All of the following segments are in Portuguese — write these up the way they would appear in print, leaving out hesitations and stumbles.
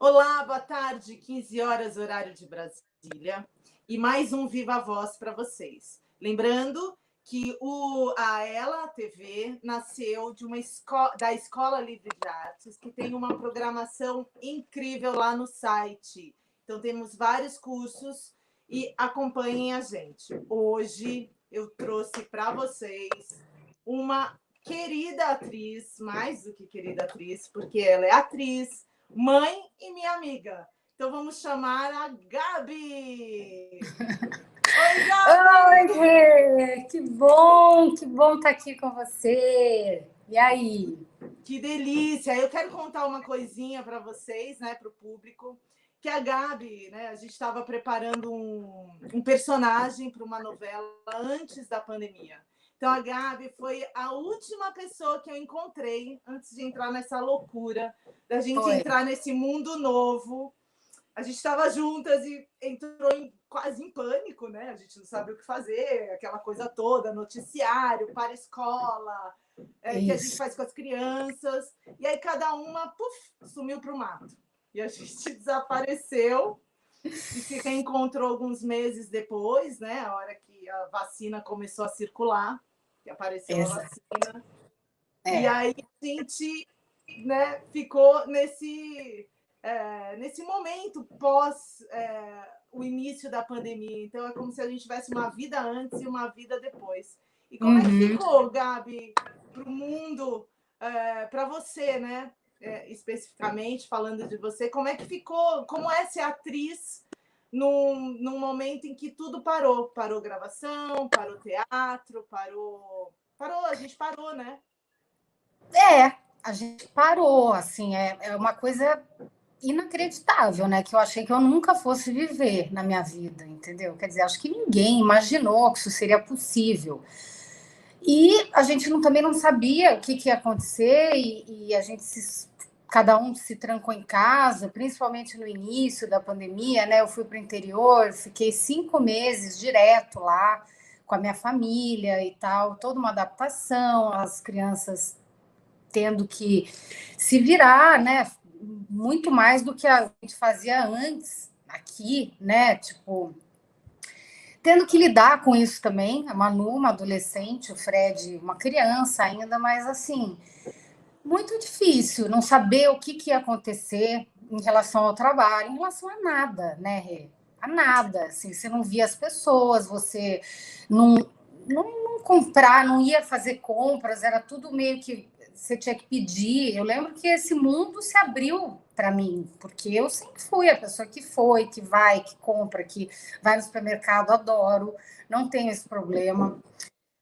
Olá, boa tarde, 15 horas, horário de Brasília. E mais um Viva Voz para vocês. Lembrando que a Ela TV nasceu da Escola Livre de Artes, que tem uma programação incrível lá no site. Então, temos vários cursos e acompanhem a gente. Hoje eu trouxe para vocês uma querida atriz, mais do que querida atriz, porque ela é atriz, mãe e minha amiga. Então vamos chamar a Gabi. Oi, Oi, Gabi! Rê! Que bom estar aqui com você. E aí? Que delícia! Eu quero contar uma coisinha para vocês, né, para o público, que a Gabi, né, a gente estava preparando um personagem para uma novela antes da pandemia. Então a Gabi foi a última pessoa que eu encontrei antes de entrar nessa loucura, da gente Foi. entrar nesse mundo novo. A gente estava juntas e entrou quase em pânico, né? A gente não sabe o que fazer, aquela coisa toda, noticiário, para escola, que a gente Isso. faz com as crianças. E aí cada uma, sumiu para o mato. E a gente desapareceu e se reencontrou alguns meses depois, né? A hora que a vacina começou a circular, que apareceu a Exato. vacina. E É. aí a gente, né, ficou nesse momento pós o início da pandemia. Então, é como se a gente tivesse uma vida antes e uma vida depois. E como é que Uhum. ficou, Gabi, para o mundo, para você, né? Especificamente falando de você, como é que ficou? Como é ser atriz num momento em que tudo parou? Parou gravação, parou teatro, a gente parou, né? A gente parou, assim, é uma coisa inacreditável, né? Que eu achei que eu nunca fosse viver na minha vida, entendeu? Quer dizer, acho que ninguém imaginou que isso seria possível. E a gente também não sabia o que ia acontecer e a gente cada um se trancou em casa, principalmente no início da pandemia, né? Eu fui para o interior, fiquei 5 meses direto lá com a minha família e tal, toda uma adaptação, as crianças tendo que se virar, né? Muito mais do que a gente fazia antes aqui, né? Tipo, tendo que lidar com isso também, a Manu, uma adolescente, o Fred, uma criança ainda, mas assim, muito difícil não saber o que ia acontecer em relação ao trabalho, em relação a nada, né, Rê? A nada, assim, você não via as pessoas, você não comprar, não ia fazer compras, era tudo meio que você tinha que pedir. Eu lembro que esse mundo se abriu para mim, porque eu sempre fui a pessoa que foi, que vai, que compra, que vai no supermercado, adoro, não tenho esse problema.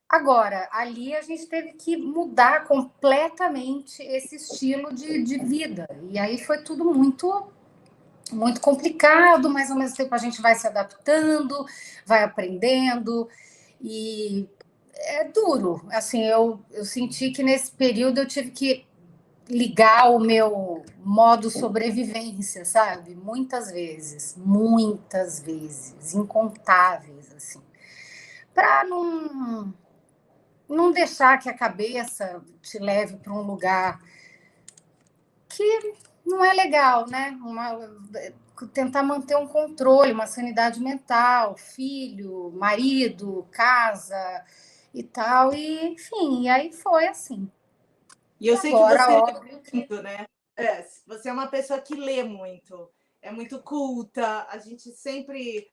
Agora, ali a gente teve que mudar completamente esse estilo de vida. E aí foi tudo muito, muito complicado, mas ao mesmo tempo a gente vai se adaptando, vai aprendendo. E é duro. Assim, eu senti que nesse período eu tive que ligar o meu modo sobrevivência, sabe? Muitas vezes, incontáveis, assim, para não deixar que a cabeça te leve para um lugar que não é legal, né? Tentar manter um controle, uma sanidade mental, filho, marido, casa e tal. E, enfim, e aí foi assim. E E eu sei que agora, você lê óbvio que. muito, né? Você é uma pessoa que lê muito, é muito culta, a gente sempre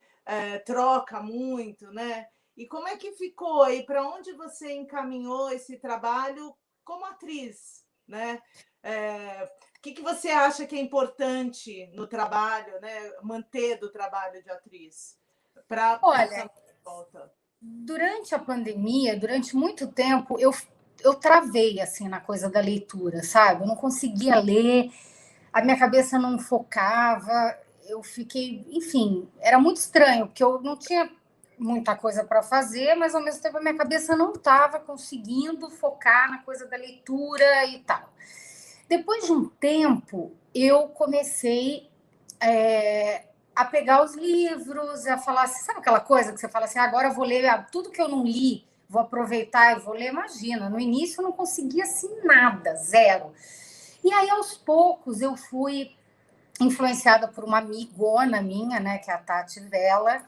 troca muito, né? E como é que ficou aí? Para onde você encaminhou esse trabalho como atriz, né? O que você acha que é importante no trabalho, né? Manter do trabalho de atriz para essa Olha, volta? durante a pandemia, durante muito tempo, eu travei assim na coisa da leitura, sabe? Eu não conseguia ler, a minha cabeça não focava, eu fiquei, enfim, era muito estranho, porque eu não tinha muita coisa para fazer, mas ao mesmo tempo a minha cabeça não estava conseguindo focar na coisa da leitura e tal. Depois de um tempo, eu comecei a pegar os livros, a falar assim, sabe aquela coisa que você fala assim, agora eu vou ler tudo que eu não li, vou aproveitar e vou ler. Imagina, no início eu não conseguia assim nada, zero. E aí, aos poucos, eu fui influenciada por uma amigona minha, né, que é a Tati Vela.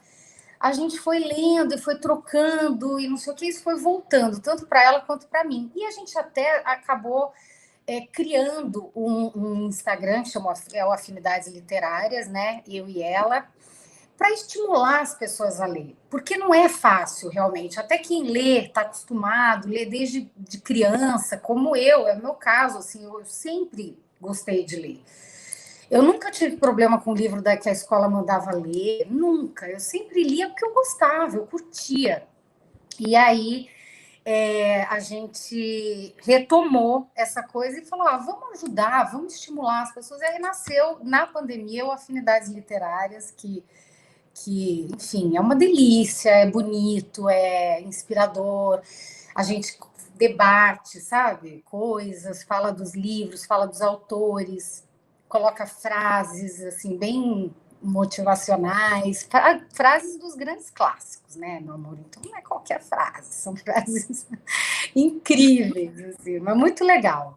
A gente foi lendo e foi trocando e não sei o que, isso foi voltando, tanto para ela quanto para mim. E a gente até acabou criando um Instagram que chama Afinidades Literárias, né? Eu e ela, para estimular as pessoas a ler. Porque não é fácil, realmente. Até quem lê, está acostumado, lê desde de criança, como eu, é o meu caso, assim, eu sempre gostei de ler. Eu nunca tive problema com o livro que a escola mandava ler, nunca. Eu sempre lia porque eu gostava, eu curtia. E aí a gente retomou essa coisa e falou: vamos ajudar, vamos estimular as pessoas. E aí nasceu, na pandemia, o Afinidades Literárias, enfim, é uma delícia, é bonito, é inspirador. A gente debate, sabe? Coisas, fala dos livros, fala dos autores, coloca frases assim bem motivacionais, frases dos grandes clássicos, né, meu amor? Então não é qualquer frase, são frases incríveis, assim, mas muito legal.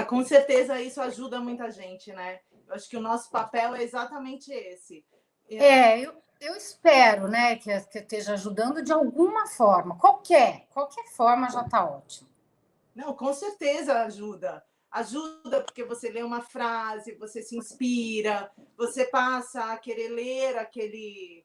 Com certeza isso ajuda muita gente, né? Eu acho que o nosso papel é exatamente esse. Eu espero, né, que esteja ajudando de alguma forma, qualquer forma já está ótimo. Não, com certeza ajuda. Ajuda porque você lê uma frase, você se inspira, você passa a querer ler aquele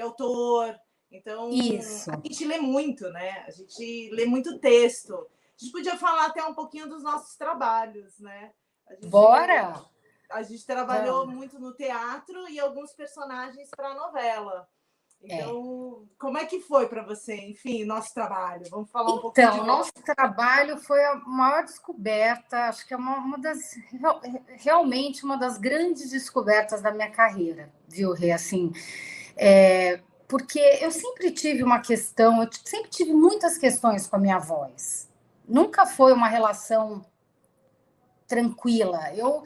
autor. Então, Isso. a gente lê muito, né? A gente lê muito texto. A gente podia falar até um pouquinho dos nossos trabalhos, né? Bora! A gente trabalhou muito no teatro e alguns personagens para a novela. Então, como é que foi para você, enfim, nosso trabalho? Vamos falar um pouquinho de nosso trabalho foi a maior descoberta, acho que é realmente uma das grandes descobertas da minha carreira, viu, Rê? Assim, porque eu sempre tive uma questão, eu sempre tive muitas questões com a minha voz. Nunca foi uma relação tranquila. Eu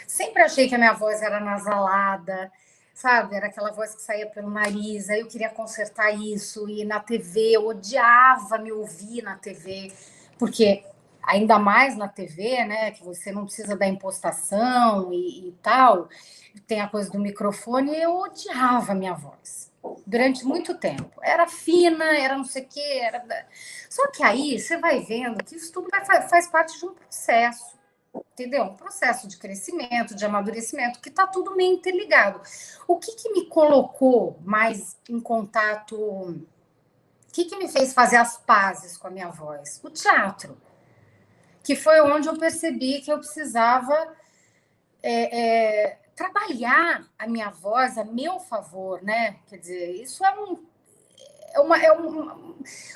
sempre achei que a minha voz era nasalada, sabe? Era aquela voz que saía pelo nariz, aí eu queria consertar isso. E na TV, eu odiava me ouvir na TV, porque ainda mais na TV, né? Que você não precisa da impostação e tal, tem a coisa do microfone, eu odiava a minha voz. Durante muito tempo. Era fina, era não sei o quê. Só que aí você vai vendo que isso tudo faz parte de um processo. Entendeu? Um processo de crescimento, de amadurecimento, que está tudo meio interligado. O que me colocou mais em contato? O que me fez fazer as pazes com a minha voz? O teatro, que foi onde eu percebi que eu precisava trabalhar a minha voz a meu favor, né? Quer dizer, isso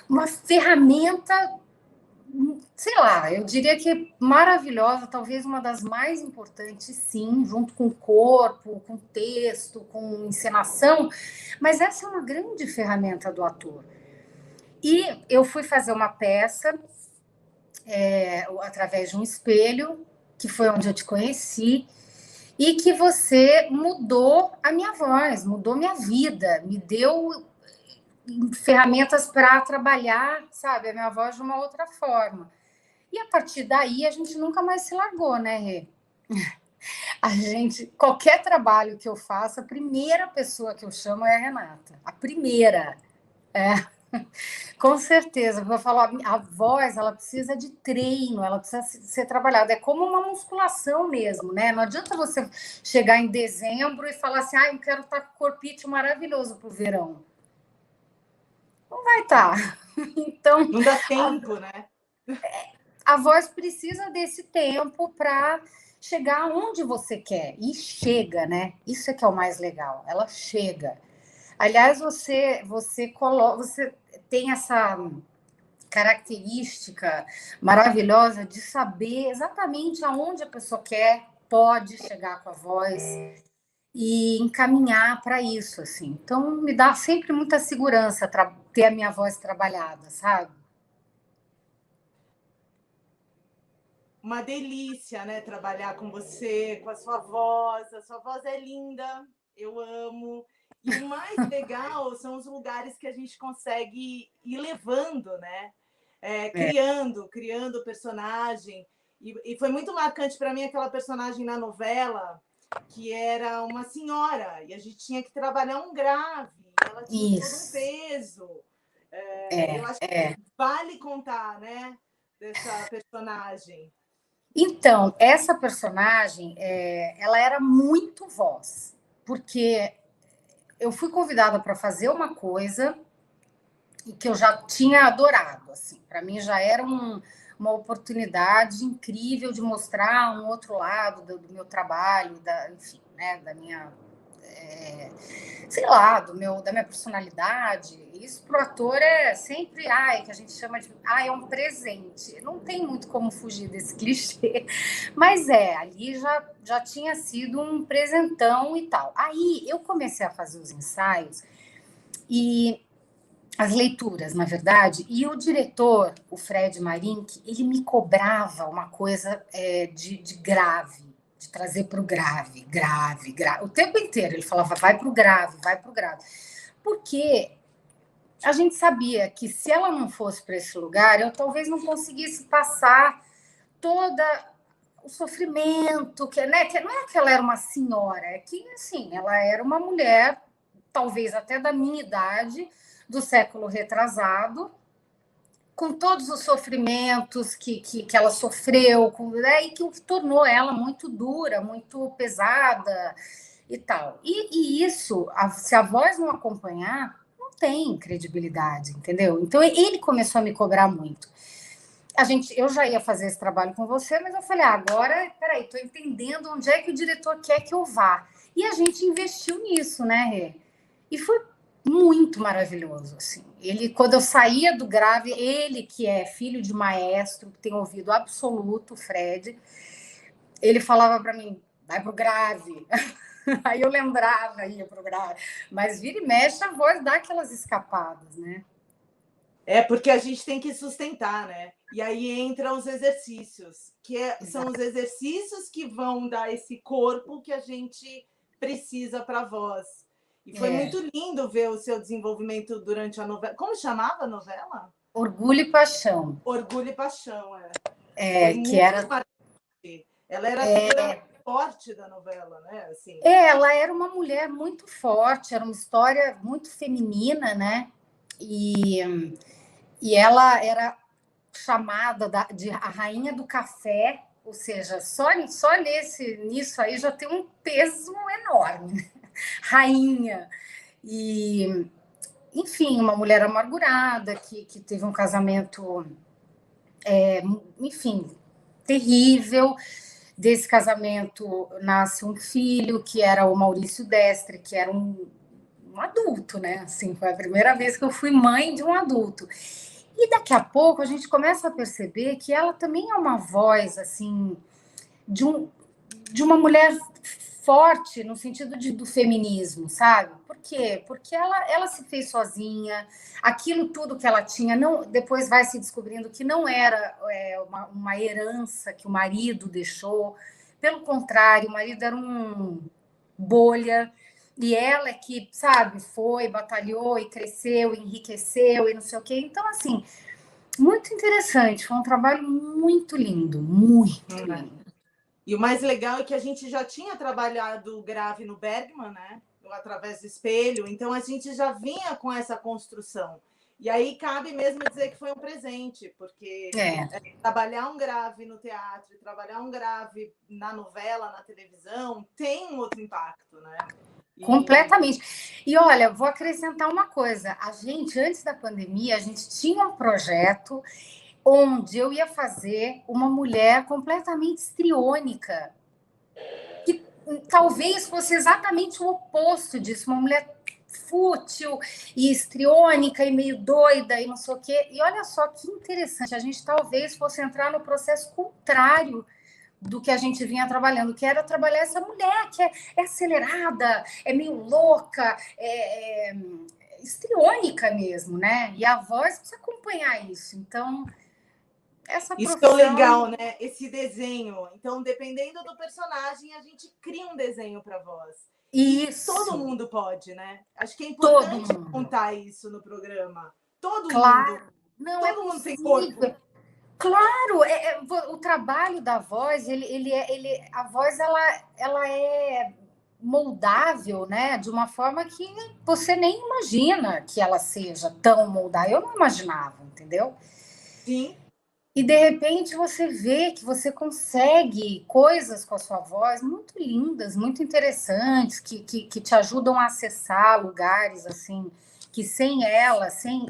uma ferramenta, sei lá, eu diria que maravilhosa, talvez uma das mais importantes, sim, junto com o corpo, com o texto, com encenação, mas essa é uma grande ferramenta do ator. E eu fui fazer uma peça através de um espelho, que foi onde eu te conheci, e que você mudou a minha voz, mudou minha vida, me deu ferramentas para trabalhar, sabe, a minha voz de uma outra forma. E a partir daí a gente nunca mais se largou, né, Rê? Qualquer trabalho que eu faça, a primeira pessoa que eu chamo é a Renata. A primeira. Com certeza. Eu falo, a voz, ela precisa de treino, ela precisa ser trabalhada. É como uma musculação mesmo, né? Não adianta você chegar em dezembro e falar assim, eu quero estar com o corpite maravilhoso pro verão. Não vai estar. Então, não dá tempo, né? A voz precisa desse tempo para chegar onde você quer. E chega, né? Isso é que é o mais legal. Ela chega. Aliás, você tem essa característica maravilhosa de saber exatamente aonde a pessoa pode chegar com a voz e encaminhar para isso, assim. Então, me dá sempre muita segurança ter a minha voz trabalhada, sabe? Uma delícia, né? Trabalhar com você, com a sua voz. A sua voz é linda, eu amo. E o mais legal são os lugares que a gente consegue ir levando, né? Criando o personagem. E foi muito marcante para mim aquela personagem na novela, que era uma senhora, e a gente tinha que trabalhar um grave, ela tinha todo um Isso. peso. Eu acho É. que vale contar, né, dessa personagem. Então, essa personagem, ela era muito voz, porque eu fui convidada para fazer uma coisa e que eu já tinha adorado, assim, para mim já era uma oportunidade incrível de mostrar um outro lado do meu trabalho, enfim, né, da minha, sei lá, da minha personalidade. Isso para o ator é sempre, que a gente chama de, é um presente. Não tem muito como fugir desse clichê, mas ali já tinha sido um presentão e tal. Aí eu comecei a fazer os ensaios e as leituras, na verdade, e o diretor, o Fred Marink, ele me cobrava uma coisa de grave, de trazer para o grave, grave, grave. O tempo inteiro ele falava, vai para o grave, vai para o grave. Porque a gente sabia que se ela não fosse para esse lugar, eu talvez não conseguisse passar toda o sofrimento, né? Que não é que ela era uma senhora, é que, assim, ela era uma mulher, talvez até da minha idade, do século retrasado, com todos os sofrimentos que ela sofreu, né, e que tornou ela muito dura, muito pesada e tal. E isso, se a voz não acompanhar, não tem credibilidade, entendeu? Então ele começou a me cobrar muito. Eu já ia fazer esse trabalho com você, mas eu falei, agora, peraí, estou entendendo onde é que o diretor quer que eu vá. E a gente investiu nisso, né, Rê? E foi muito maravilhoso, assim. Ele, quando eu saía do grave, ele que é filho de maestro, que tem ouvido absoluto, Fred, ele falava para mim, vai pro grave. Aí eu lembrava, ia pro grave. Mas vira e mexe, a voz dá aquelas escapadas, né? Porque a gente tem que sustentar, né? E aí entram os exercícios, são os exercícios que vão dar esse corpo que a gente precisa para a voz. E foi muito lindo ver o seu desenvolvimento durante a novela. Como chamava a novela? Orgulho e Paixão. Orgulho e Paixão, Foi Que muito era. marcante. Ela era a figura forte da novela, né? Assim. Ela era uma mulher muito forte, era uma história muito feminina, né? E ela era chamada de a rainha do café, ou seja, só nisso aí já tem um peso enorme, né? Rainha. E, enfim, uma mulher amargurada que teve um casamento, enfim, terrível. Desse casamento nasce um filho, que era o Maurício Destre, que era um adulto, né? Assim, foi a primeira vez que eu fui mãe de um adulto. E daqui a pouco a gente começa a perceber que ela também é uma voz, assim, de uma mulher forte no sentido do feminismo, sabe? Por quê? Porque ela se fez sozinha, aquilo tudo que ela tinha, não, depois vai se descobrindo que não era uma herança que o marido deixou, pelo contrário, o marido era um bolha, e ela é que, sabe, foi, batalhou e cresceu, enriqueceu e não sei o quê. Então, assim, muito interessante, foi um trabalho muito lindo, muito lindo. E o mais legal é que a gente já tinha trabalhado grave no Bergman, né? Através do espelho, então a gente já vinha com essa construção. E aí cabe mesmo dizer que foi um presente, porque trabalhar um grave no teatro, trabalhar um grave na novela, na televisão, tem um outro impacto, né? Completamente. E olha, vou acrescentar uma coisa. A gente, antes da pandemia, a gente tinha um projeto onde eu ia fazer uma mulher completamente histriônica, que talvez fosse exatamente o oposto disso, uma mulher fútil e histriônica e meio doida e não sei o quê. E olha só que interessante, a gente talvez fosse entrar no processo contrário do que a gente vinha trabalhando, que era trabalhar essa mulher que é acelerada, é meio louca, é histriônica mesmo, né? E a voz precisa acompanhar isso. Então, essa Isso profissão... é legal, né? Esse desenho. Então, dependendo do personagem, a gente cria um desenho para a voz. Isso. E todo mundo pode, né? Acho que é importante contar isso no programa. Todo mundo. Não, todo mundo tem corpo. Claro, o trabalho da voz, a voz ela é moldável, né? De uma forma que você nem imagina que ela seja tão moldável. Eu não imaginava, entendeu? Sim. E de repente você vê que você consegue coisas com a sua voz muito lindas, muito interessantes, que te ajudam a acessar lugares assim, que sem ela, sem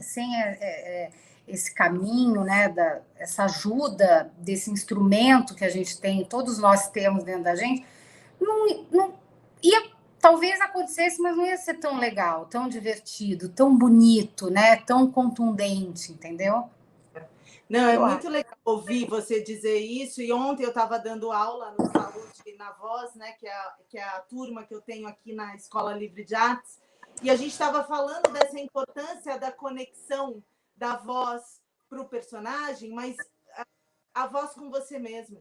esse caminho, né, essa ajuda desse instrumento que a gente tem, todos nós temos dentro da gente, não ia, talvez acontecesse, mas não ia ser tão legal, tão divertido, tão bonito, né, tão contundente, entendeu? Não, é Eu acho. muito legal ouvir você dizer isso. E ontem eu estava dando aula no Saúde na Voz, né, que é a turma que eu tenho aqui na Escola Livre de Artes, e a gente estava falando dessa importância da conexão da voz para o personagem, mas a voz com você mesmo.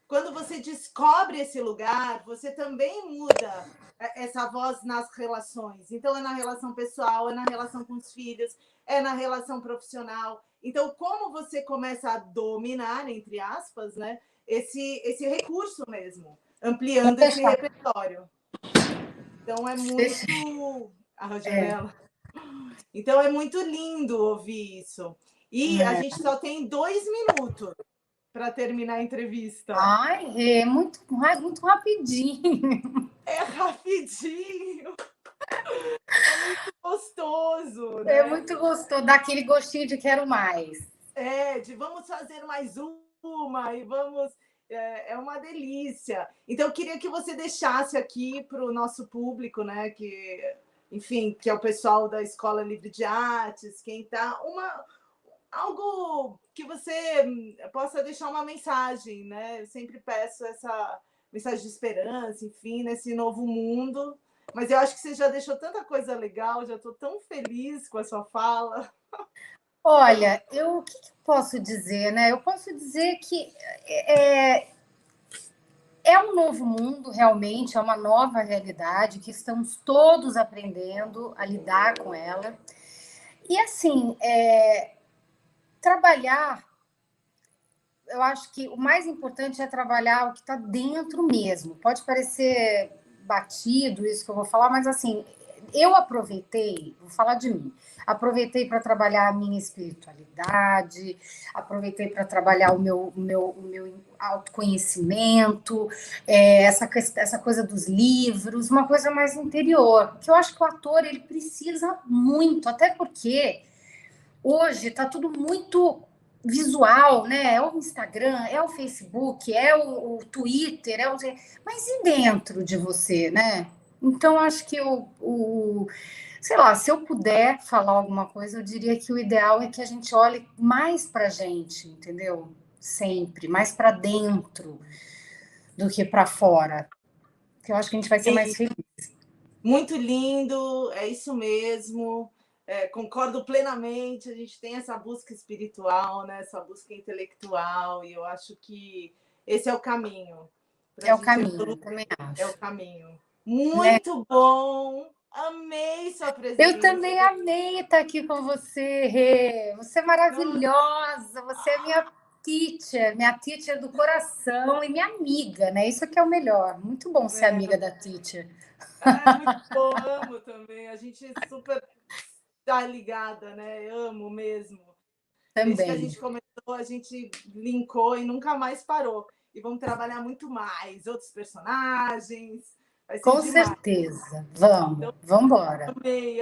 Quando você descobre esse lugar, você também muda essa voz nas relações. Então, é na relação pessoal, é na relação com os filhos, é na relação profissional. Então, como você começa a dominar, entre aspas, né, esse recurso mesmo, ampliando esse repertório. Então, é muito. A janela. Então, é muito lindo ouvir isso. E a gente só tem 2 minutos para terminar a entrevista. Ai, é muito rapidinho. É rapidinho. É muito gostoso, É né? muito gostoso, dá aquele gostinho de quero mais. De vamos fazer mais uma e vamos. É uma delícia. Então, eu queria que você deixasse aqui para o nosso público, né? Que, enfim, que é o pessoal da Escola Livre de Artes, quem está, algo que você possa deixar uma mensagem, né? Eu sempre peço essa mensagem de esperança, enfim, nesse novo mundo. Mas eu acho que você já deixou tanta coisa legal, já estou tão feliz com a sua fala. Olha, o que eu posso dizer, né? Eu posso dizer que é um novo mundo, realmente, é uma nova realidade que estamos todos aprendendo a lidar com ela. E assim, trabalhar, eu acho que o mais importante é trabalhar o que está dentro mesmo. Pode parecer batido isso que eu vou falar, mas assim, eu aproveitei, vou falar de mim, aproveitei para trabalhar a minha espiritualidade, aproveitei para trabalhar o meu autoconhecimento, essa coisa dos livros, uma coisa mais interior, que eu acho que o ator ele precisa muito, até porque hoje está tudo muito visual, né? É o Instagram, é o Facebook, é o Twitter, mas e dentro de você, né? Então, acho que sei lá, se eu puder falar alguma coisa, eu diria que o ideal é que a gente olhe mais para a gente, entendeu? Sempre, mais para dentro do que para fora. Que eu acho que a gente vai ser mais feliz. Muito lindo, é isso mesmo. Concordo plenamente. A gente tem essa busca espiritual, né? Essa busca intelectual, e eu acho que esse é o caminho. É o caminho, também É o acho. caminho. Né? Muito bom! Amei sua Eu presença. também amei estar aqui com você, Rê. Você é Nossa, maravilhosa. Você é minha teacher do coração e minha amiga, né? Isso que é o melhor. Muito bom ser amiga da teacher. é muito bom, amo também. A gente super tá ligada, né? Amo mesmo. Desde que a Também. gente começou, a gente linkou e nunca mais parou. E vamos trabalhar muito mais, outros personagens. Vai ser Com demais. certeza. Vamos, Então, vamos embora.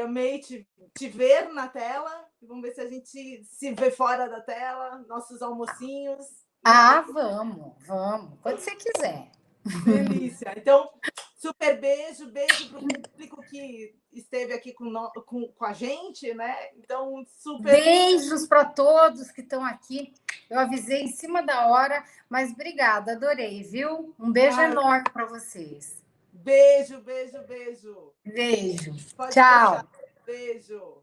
amei te ver na tela. Vamos ver se a gente se vê fora da tela, nossos almocinhos. Ah, vamos. Quando você quiser. Delícia. Então, super beijo para o público que esteve aqui com a gente, né? Então, super. Beijos para todos que estão aqui. Eu avisei em cima da hora, mas obrigada, adorei, viu? Um beijo enorme para vocês. Beijo. Beijo. Pode Tchau. deixar. Beijo.